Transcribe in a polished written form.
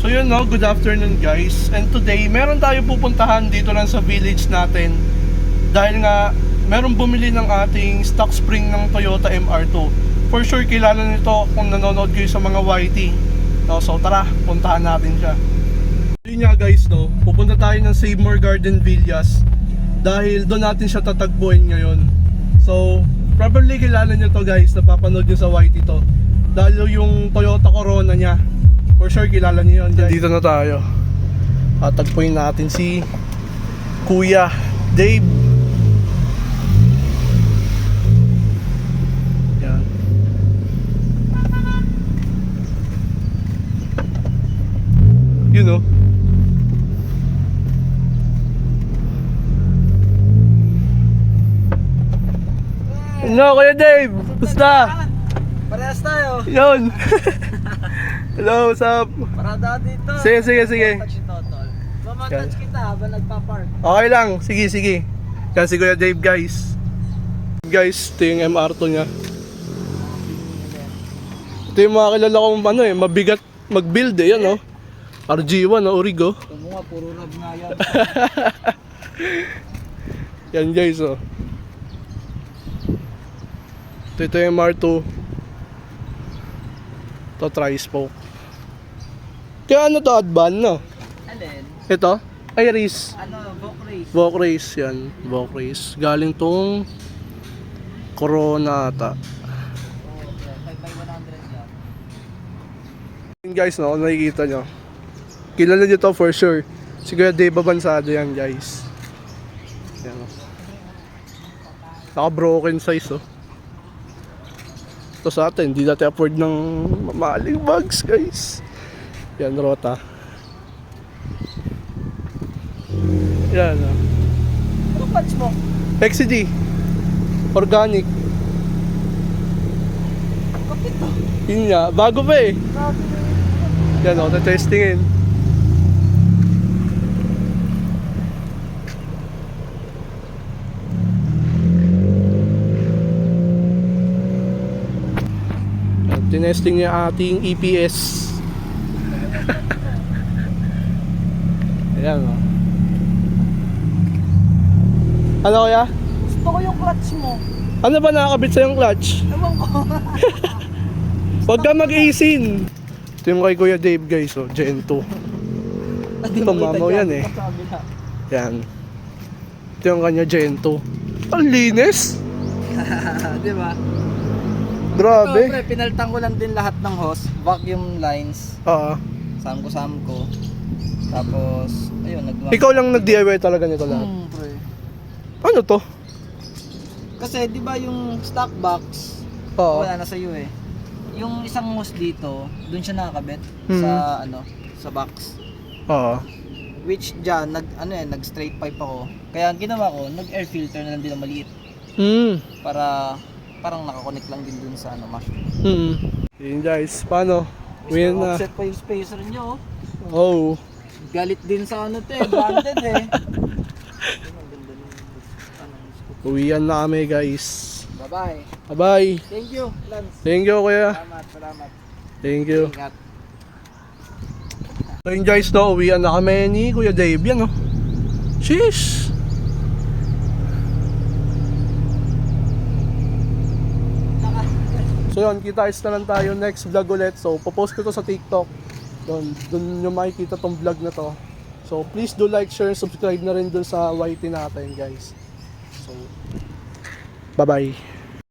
So yun no, good afternoon guys. And today, meron tayo pupuntahan dito lang sa village natin. Dahil nga, meron bumili ng ating stock spring ng Toyota MR2. For sure, kilala nito kung nanonood kayo sa mga YT. No, so tara, puntahan natin siya. Yun nga guys no, pupunta tayo ng Save More Garden Villas. Dahil doon natin siya tatagpuin ngayon. So, probably kilala nyo to guys, napapanood nyo sa YT to. Dahil yung Toyota Corona niya. For sure, kilala niyo yun guys. Dito na tayo. Tagpuin natin si Kuya Dave. Yan. You know. Hello, Kuya Dave. Basta? Parehas tayo. Yun. Hello, what's up? Parada dito. Sige. Mamatouch kita habang nagpa-park. Okay lang, sige. Yan si Kuya Dave guys. Guys, ito yung MR2 niya. Ito yung mga kilala kong mabigat mag-build yan RG1 Origo. Ito mo nga, puro rab nga yan. Yan guys Ito yung MR2. Ito tri-spoke. Kaya to, Advan no? Alin? Ito? Iris. Voc Race. Voc Race yan. Voc Race. Galing tong Corona ata. Oo, 5x100 yan. Yun guys no, kung nakikita nyo. Kilala nyo to for sure. Siguro Dave Babansado yan guys. Yan Naka broken size Ito sa atin, hindi natin afford ng mamahaling bags guys. Yan, rota. Yan Ano patch mo? XCD Organic. Kapit to. Yun nga, bago pa Yan testingin. Tinesting niya ating EPS. Ayan Ano kaya? Gusto ko yung clutch mo. Ano ba nakakabit sa yung clutch? Ewan ko. Huwag ka mag-isin. Ito yung kay Kuya Dave guys Gen 2. Ito mamaw yan Yan. Ito yung kanya Gen 2. Ang linis. Diba? Grabe. Ito, pre, pinaltang ko lang din lahat ng hose, vacuum lines. Oo. Samko. Tapos, ayun, nagwa. Ikaw lang nag-DIY talaga nito lahat. Pre. Ano to? Kasi, di ba yung stock box, Oo. wala na sa iyo Yung isang hose dito, dun siya nakakabit Hmm. sa box. Oo. Which dyan, nag straight pipe ako. Kaya ang ginawa ko, nag-air filter na lang din na maliit. Para parang nakakonect lang din dun sa machine. Yun guys, paano? Win na. Offset pa yung spacer nyo. Oh. Galit din sa branded Uwian na kami guys. Bye-bye. Bye-bye. Thank you, Lance. Thank you kuya. Salamat. Thank you. Ingat. So yun guys uwian na kami ni Kuya Dave yan Sheesh. So yun, kita-its na lang tayo next vlog ulit. So popost ko to sa TikTok. Doon nyo makikita tong vlog na to. So please do like, share, subscribe na rin dun sa YT natin guys. So bye bye.